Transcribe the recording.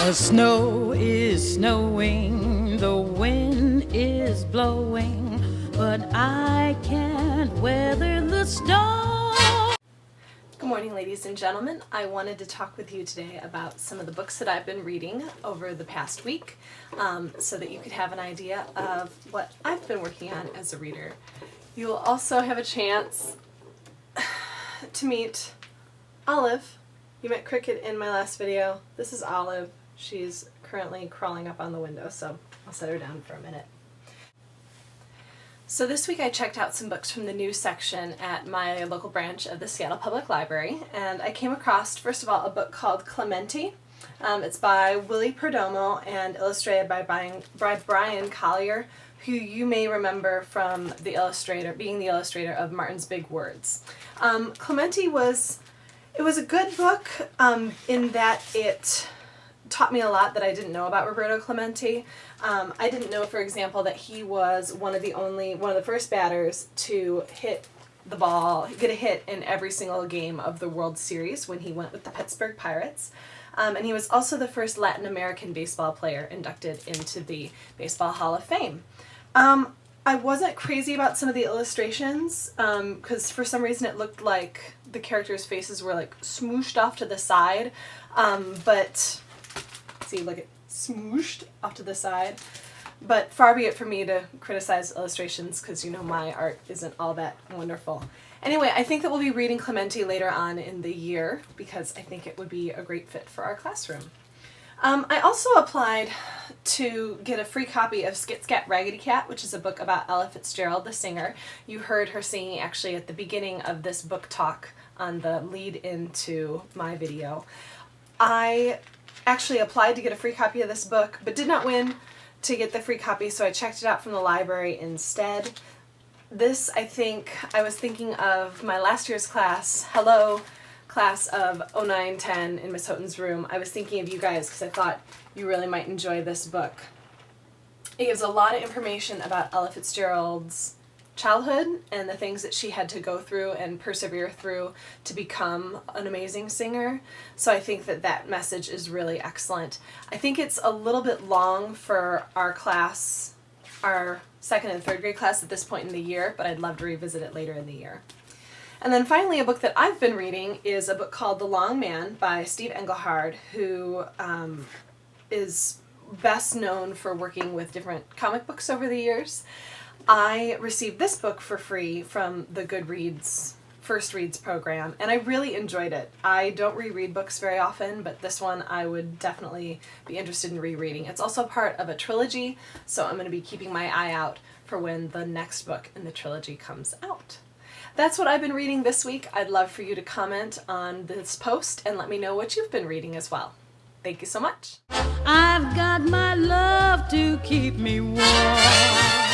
The snow is snowing, the wind is blowing, but I can't weather the storm. Good morning, ladies and gentlemen. I wanted to talk with you today about some of the books that I've been reading over the past week, so that you could have an idea of what I've been working on as a reader. You will also have a chance to meet Olive. You met Cricket in my last video. This is Olive. She's currently crawling up on the window, so I'll set her down for a minute. So this week I checked out some books from the news section at my local branch of the Seattle Public Library, and I came across, first of all, a book called Clemente. It's by Willie Perdomo and illustrated by Brian Collier, who you may remember from being the illustrator of Martin's Big Words. Clemente was a good book in that it taught me a lot that I didn't know about Roberto Clemente. I didn't know, for example, that he was one of the first batters to get a hit in every single game of the World Series when he went with the Pittsburgh Pirates. And he was also the first Latin American baseball player inducted into the Baseball Hall of Fame. I wasn't crazy about some of the illustrations, because for some reason it looked like the characters' faces were like smooshed off to the side, but see, look at smooshed off to the side. But far be it for me to criticize illustrations, because you know my art isn't all that wonderful. Anyway, I think that we'll be reading Clemente later on in the year, because I think it would be a great fit for our classroom. I also applied to get a free copy of Skit-Scat Raggedy Cat, which is a book about Ella Fitzgerald, the singer. You heard her singing actually at the beginning of this book talk on the lead into my video. I actually applied to get a free copy of this book, but did not win to get the free copy, so I checked it out from the library instead. This, I was thinking of my last year's class. Hello, class of 0910 in Miss Houghton's room. I was thinking of you guys because I thought you really might enjoy this book. It gives a lot of information about Ella Fitzgerald's childhood and the things that she had to go through and persevere through to become an amazing singer. So I think that that message is really excellent. I think it's a little bit long for our class, our second and third grade class at this point in the year, but I'd love to revisit it later in the year. And then finally, a book that I've been reading is a book called The Long Man by Steve Engelhard, who is best known for working with different comic books over the years. I received this book for free from the Goodreads First Reads program, and I really enjoyed it. I don't reread books very often, but this one I would definitely be interested in rereading. It's also part of a trilogy, so I'm going to be keeping my eye out for when the next book in the trilogy comes out. That's what I've been reading this week. I'd love for you to comment on this post and let me know what you've been reading as well. Thank you so much. I've got my love to keep me warm.